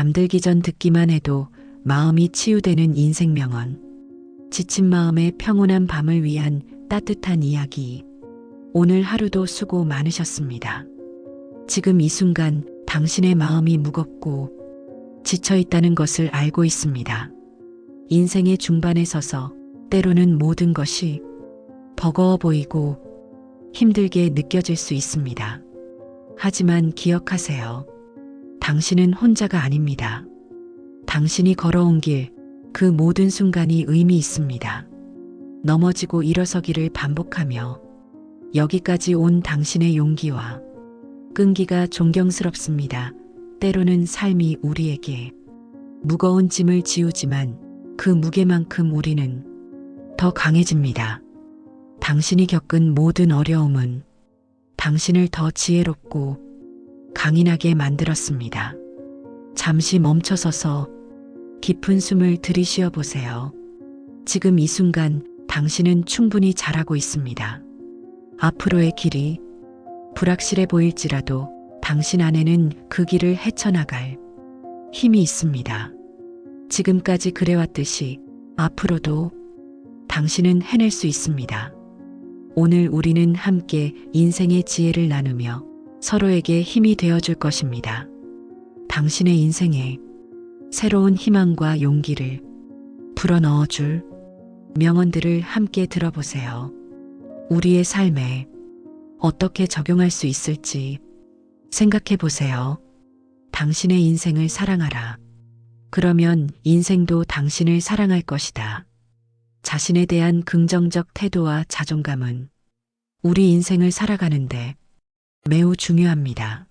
잠들기 전 듣기만 해도 마음이 치유되는 인생 명언. 지친 마음의 평온한 밤을 위한 따뜻한 이야기. 오늘 하루도 수고 많으셨습니다. 지금 이 순간 당신의 마음이 무겁고 지쳐 있다는 것을 알고 있습니다. 인생의 중반에 서서 때로는 모든 것이 버거워 보이고 힘들게 느껴질 수 있습니다. 하지만 기억하세요. 당신은 혼자가 아닙니다. 당신이 걸어온 길, 그 모든 순간이 의미 있습니다. 넘어지고 일어서기를 반복하며 여기까지 온 당신의 용기와 끈기가 존경스럽습니다. 때로는 삶이 우리에게 무거운 짐을 지우지만 그 무게만큼 우리는 더 강해집니다. 당신이 겪은 모든 어려움은 당신을 더 지혜롭고 강인하게 만들었습니다. 잠시 멈춰서서 깊은 숨을 들이쉬어 보세요. 지금 이 순간 당신은 충분히 잘하고 있습니다. 앞으로의 길이 불확실해 보일지라도 당신 안에는 그 길을 헤쳐나갈 힘이 있습니다. 지금까지 그래왔듯이 앞으로도 당신은 해낼 수 있습니다. 오늘 우리는 함께 인생의 지혜를 나누며 서로에게 힘이 되어줄 것입니다. 당신의 인생에 새로운 희망과 용기를 불어넣어줄 명언들을 함께 들어보세요. 우리의 삶에 어떻게 적용할 수 있을지 생각해 보세요. 당신의 인생을 사랑하라. 그러면 인생도 당신을 사랑할 것이다. 자신에 대한 긍정적 태도와 자존감은 우리 인생을 살아가는데 매우 중요합니다.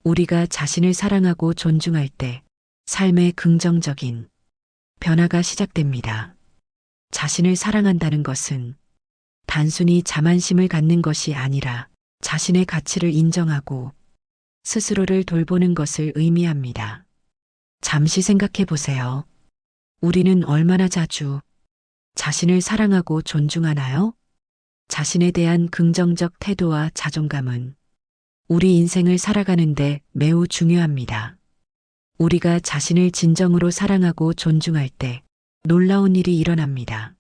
우리가 자신을 사랑하고 존중할 때 삶의 긍정적인 변화가 시작됩니다. 자신을 사랑한다는 것은 단순히 자만심을 갖는 것이 아니라 자신의 가치를 인정하고 스스로를 돌보는 것을 의미합니다. 잠시 생각해 보세요. 우리는 얼마나 자주 자신을 사랑하고 존중하나요? 자신에 대한 긍정적 태도와 자존감은 우리 인생을 살아가는데 매우 중요합니다. 우리가 자신을 진정으로 사랑하고 존중할 때 놀라운 일이 일어납니다.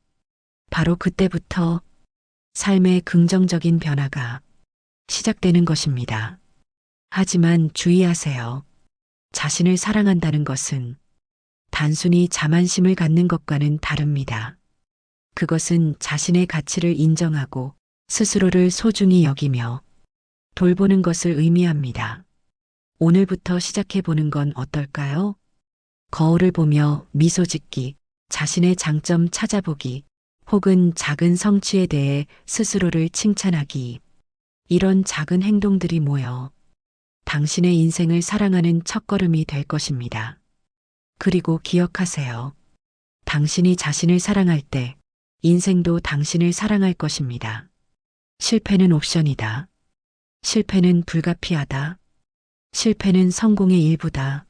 바로 그때부터 삶의 긍정적인 변화가 시작되는 것입니다. 하지만 주의하세요. 자신을 사랑한다는 것은 단순히 자만심을 갖는 것과는 다릅니다. 그것은 자신의 가치를 인정하고 스스로를 소중히 여기며 돌보는 것을 의미합니다. 오늘부터 시작해보는 건 어떨까요? 거울을 보며 미소 짓기, 자신의 장점 찾아보기, 혹은 작은 성취에 대해 스스로를 칭찬하기. 이런 작은 행동들이 모여 당신의 인생을 사랑하는 첫걸음이 될 것입니다. 그리고 기억하세요. 당신이 자신을 사랑할 때 인생도 당신을 사랑할 것입니다. 실패는 옵션이다. 실패는 불가피하다. 실패는 성공의 일부다.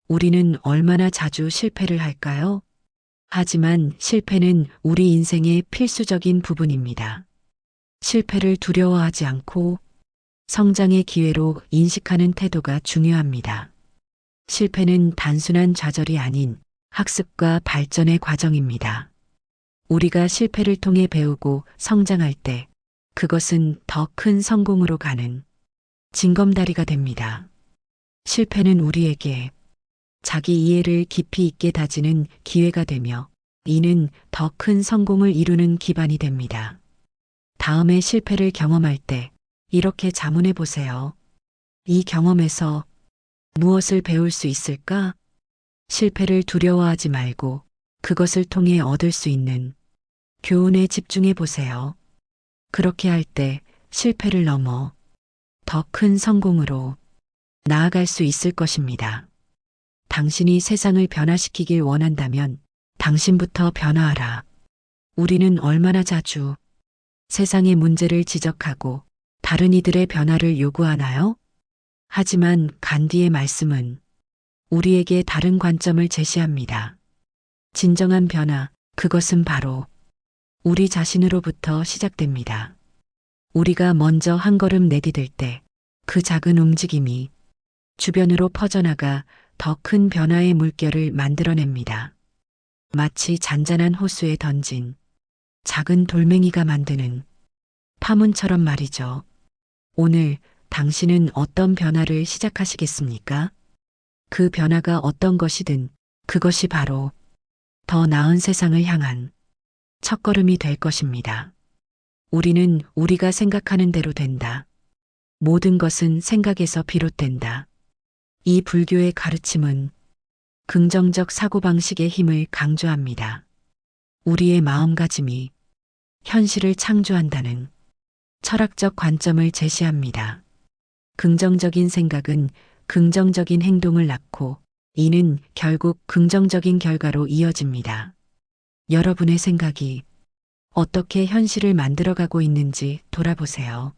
우리는 얼마나 자주 실패를 할까요? 하지만 실패는 우리 인생의 필수적인 부분입니다. 실패를 두려워하지 않고 성장의 기회로 인식하는 태도가 중요합니다. 실패는 단순한 좌절이 아닌 학습과 발전의 과정입니다. 우리가 실패를 통해 배우고 성장할 때 그것은 더 큰 성공으로 가는 징검다리가 됩니다. 실패는 우리에게 자기 이해를 깊이 있게 다지는 기회가 되며 이는 더 큰 성공을 이루는 기반이 됩니다. 다음에 실패를 경험할 때 이렇게 자문해 보세요. 이 경험에서 무엇을 배울 수 있을까? 실패를 두려워하지 말고 그것을 통해 얻을 수 있는 교훈에 집중해 보세요. 그렇게 할 때 실패를 넘어 더 큰 성공으로 나아갈 수 있을 것입니다. 당신이 세상을 변화시키길 원한다면 당신부터 변화하라. 우리는 얼마나 자주 세상의 문제를 지적하고 다른 이들의 변화를 요구하나요? 하지만 간디의 말씀은 우리에게 다른 관점을 제시합니다. 진정한 변화, 그것은 바로 우리 자신으로부터 시작됩니다. 우리가 먼저 한 걸음 내디딜 때 그 작은 움직임이 주변으로 퍼져나가 더 큰 변화의 물결을 만들어냅니다. 마치 잔잔한 호수에 던진 작은 돌멩이가 만드는 파문처럼 말이죠. 오늘 당신은 어떤 변화를 시작하시겠습니까? 그 변화가 어떤 것이든 그것이 바로 더 나은 세상을 향한 첫걸음이 될 것입니다. 우리는 우리가 생각하는 대로 된다. 모든 것은 생각에서 비롯된다. 이 불교의 가르침은 긍정적 사고방식의 힘을 강조합니다. 우리의 마음가짐이 현실을 창조한다는 철학적 관점을 제시합니다. 긍정적인 생각은 긍정적인 행동을 낳고 이는 결국 긍정적인 결과로 이어집니다. 여러분의 생각이 어떻게 현실을 만들어가고 있는지 돌아보세요.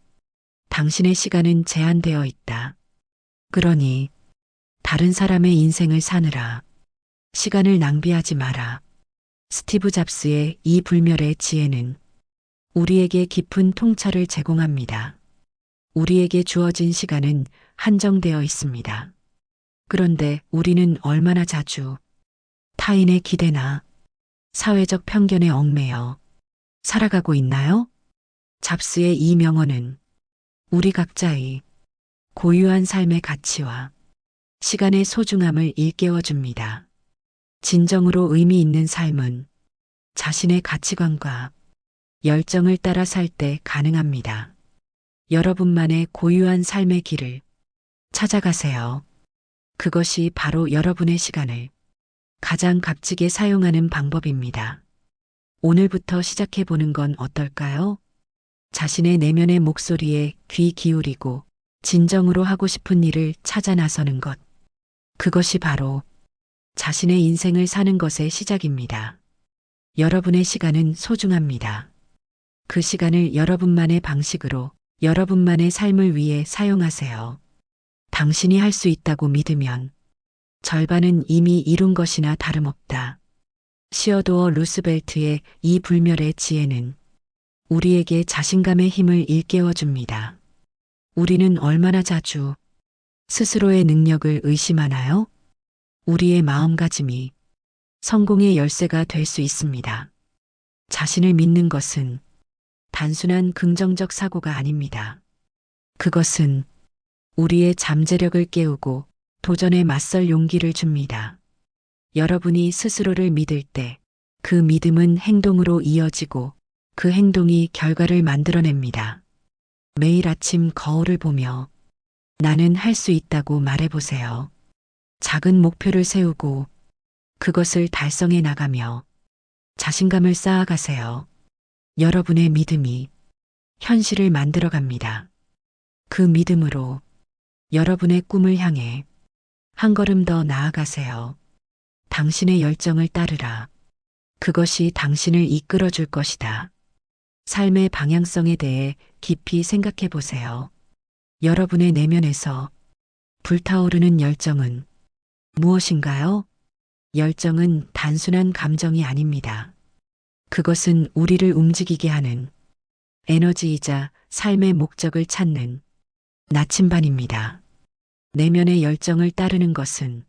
당신의 시간은 제한되어 있다. 그러니 다른 사람의 인생을 사느라 시간을 낭비하지 마라. 스티브 잡스의 이 불멸의 지혜는 우리에게 깊은 통찰을 제공합니다. 우리에게 주어진 시간은 한정되어 있습니다. 그런데 우리는 얼마나 자주 타인의 기대나 사회적 편견에 얽매여 살아가고 있나요? 잡스의 이 명언은 우리 각자의 고유한 삶의 가치와 시간의 소중함을 일깨워 줍니다. 진정으로 의미 있는 삶은 자신의 가치관과 열정을 따라 살 때 가능합니다. 여러분만의 고유한 삶의 길을 찾아가세요. 그것이 바로 여러분의 시간을 가장 값지게 사용하는 방법입니다. 오늘부터 시작해 보는 건 어떨까요? 자신의 내면의 목소리에 귀 기울이고 진정으로 하고 싶은 일을 찾아 나서는 것. 그것이 바로 자신의 인생을 사는 것의 시작입니다. 여러분의 시간은 소중합니다. 그 시간을 여러분만의 방식으로 여러분만의 삶을 위해 사용하세요. 당신이 할 수 있다고 믿으면 절반은 이미 이룬 것이나 다름없다. 시어도어 루스벨트의 이 불멸의 지혜는 우리에게 자신감의 힘을 일깨워 줍니다. 우리는 얼마나 자주 스스로의 능력을 의심하나요? 우리의 마음가짐이 성공의 열쇠가 될 수 있습니다. 자신을 믿는 것은 단순한 긍정적 사고가 아닙니다. 그것은 우리의 잠재력을 깨우고 도전에 맞설 용기를 줍니다. 여러분이 스스로를 믿을 때 그 믿음은 행동으로 이어지고 그 행동이 결과를 만들어냅니다. 매일 아침 거울을 보며 나는 할 수 있다고 말해보세요. 작은 목표를 세우고 그것을 달성해 나가며 자신감을 쌓아가세요. 여러분의 믿음이 현실을 만들어갑니다. 그 믿음으로 여러분의 꿈을 향해 한 걸음 더 나아가세요. 당신의 열정을 따르라. 그것이 당신을 이끌어 줄 것이다. 삶의 방향성에 대해 깊이 생각해 보세요. 여러분의 내면에서 불타오르는 열정은 무엇인가요? 열정은 단순한 감정이 아닙니다. 그것은 우리를 움직이게 하는 에너지이자 삶의 목적을 찾는 나침반입니다. 내면의 열정을 따르는 것은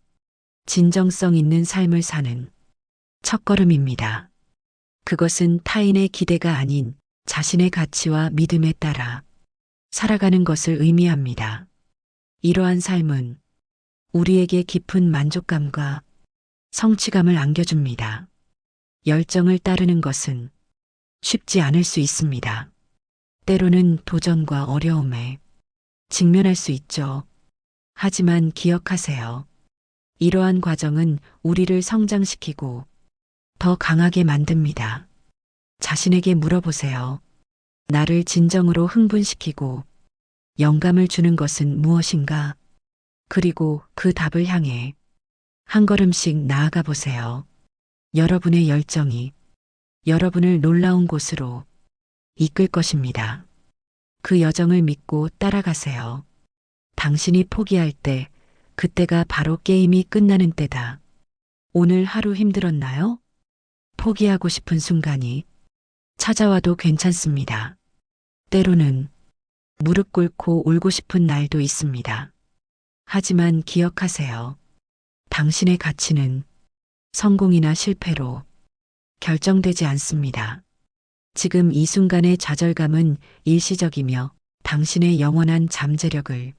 진정성 있는 삶을 사는 첫걸음입니다. 그것은 타인의 기대가 아닌 자신의 가치와 믿음에 따라 살아가는 것을 의미합니다. 이러한 삶은 우리에게 깊은 만족감과 성취감을 안겨줍니다. 열정을 따르는 것은 쉽지 않을 수 있습니다. 때로는 도전과 어려움에 직면할 수 있죠. 하지만 기억하세요. 이러한 과정은 우리를 성장시키고 더 강하게 만듭니다. 자신에게 물어보세요. 나를 진정으로 흥분시키고 영감을 주는 것은 무엇인가? 그리고 그 답을 향해 한 걸음씩 나아가 보세요. 여러분의 열정이 여러분을 놀라운 곳으로 이끌 것입니다. 그 여정을 믿고 따라가세요. 당신이 포기할 때 그때가 바로 게임이 끝나는 때다. 오늘 하루 힘들었나요? 포기하고 싶은 순간이 찾아와도 괜찮습니다. 때로는 무릎 꿇고 울고 싶은 날도 있습니다. 하지만 기억하세요. 당신의 가치는 성공이나 실패로 결정되지 않습니다. 지금 이 순간의 좌절감은 일시적이며 당신의 영원한 잠재력을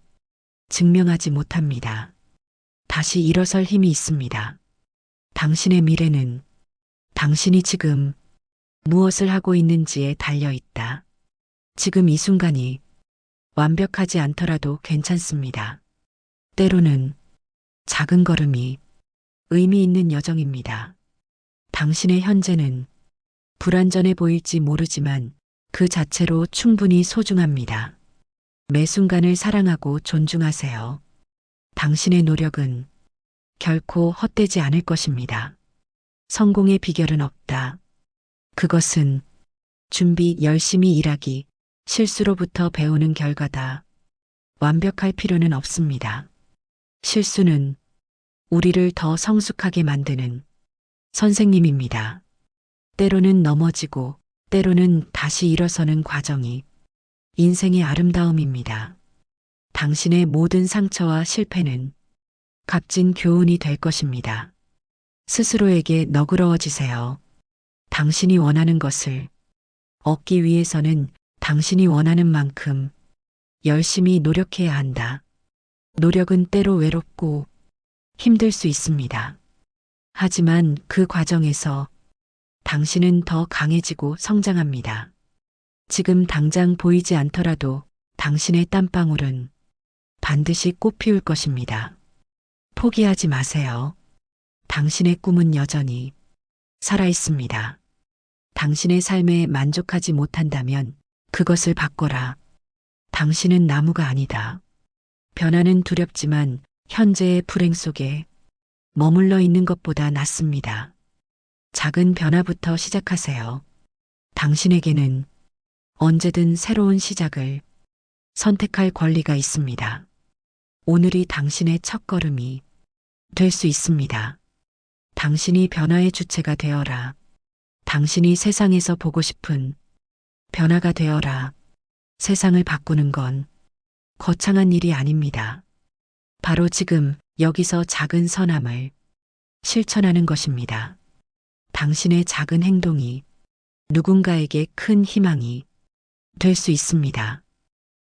증명하지 못합니다. 다시 일어설 힘이 있습니다. 당신의 미래는 당신이 지금 무엇을 하고 있는지에 달려 있다. 지금 이 순간이 완벽하지 않더라도 괜찮습니다. 때로는 작은 걸음이 의미 있는 여정입니다. 당신의 현재는 불완전해 보일지 모르지만 그 자체로 충분히 소중합니다. 매 순간을 사랑하고 존중하세요. 당신의 노력은 결코 헛되지 않을 것입니다. 성공의 비결은 없다. 그것은 준비, 열심히 일하기, 실수로부터 배우는 결과다. 완벽할 필요는 없습니다. 실수는 우리를 더 성숙하게 만드는 선생님입니다. 때로는 넘어지고 때로는 다시 일어서는 과정이 인생의 아름다움입니다. 당신의 모든 상처와 실패는 값진 교훈이 될 것입니다. 스스로에게 너그러워지세요. 당신이 원하는 것을 얻기 위해서는 당신이 원하는 만큼 열심히 노력해야 한다. 노력은 때로 외롭고 힘들 수 있습니다. 하지만 그 과정에서 당신은 더 강해지고 성장합니다. 지금 당장 보이지 않더라도 당신의 땀방울은 반드시 꽃 피울 것입니다. 포기하지 마세요. 당신의 꿈은 여전히 살아 있습니다. 당신의 삶에 만족하지 못한다면 그것을 바꿔라. 당신은 나무가 아니다. 변화는 두렵지만 현재의 불행 속에 머물러 있는 것보다 낫습니다. 작은 변화부터 시작하세요. 당신에게는 언제든 새로운 시작을 선택할 권리가 있습니다. 오늘이 당신의 첫걸음이 될 수 있습니다. 당신이 변화의 주체가 되어라. 당신이 세상에서 보고 싶은 변화가 되어라. 세상을 바꾸는 건 거창한 일이 아닙니다. 바로 지금 여기서 작은 선함을 실천하는 것입니다. 당신의 작은 행동이 누군가에게 큰 희망이 될 수 있습니다.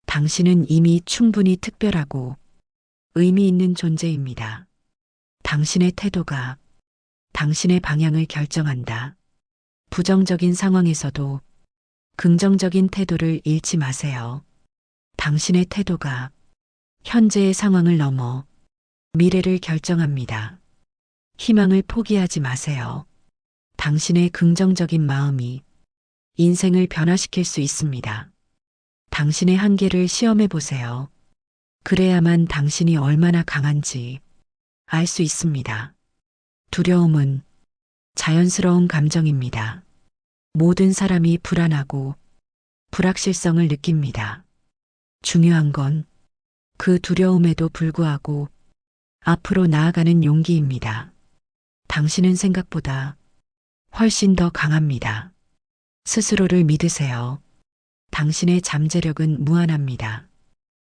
당신은 이미 충분히 특별하고 의미 있는 존재입니다. 당신의 태도가 당신의 방향을 결정한다. 부정적인 상황에서도 긍정적인 태도를 잃지 마세요. 당신의 태도가 현재의 상황을 넘어 미래를 결정합니다. 희망을 포기하지 마세요. 당신의 긍정적인 마음이 인생을 변화시킬 수 있습니다. 당신의 한계를 시험해 보세요. 그래야만 당신이 얼마나 강한지 알 수 있습니다. 두려움은 자연스러운 감정입니다. 모든 사람이 불안하고 불확실성을 느낍니다. 중요한 건 그 두려움에도 불구하고 앞으로 나아가는 용기입니다. 당신은 생각보다 훨씬 더 강합니다. 스스로를 믿으세요. 당신의 잠재력은 무한합니다.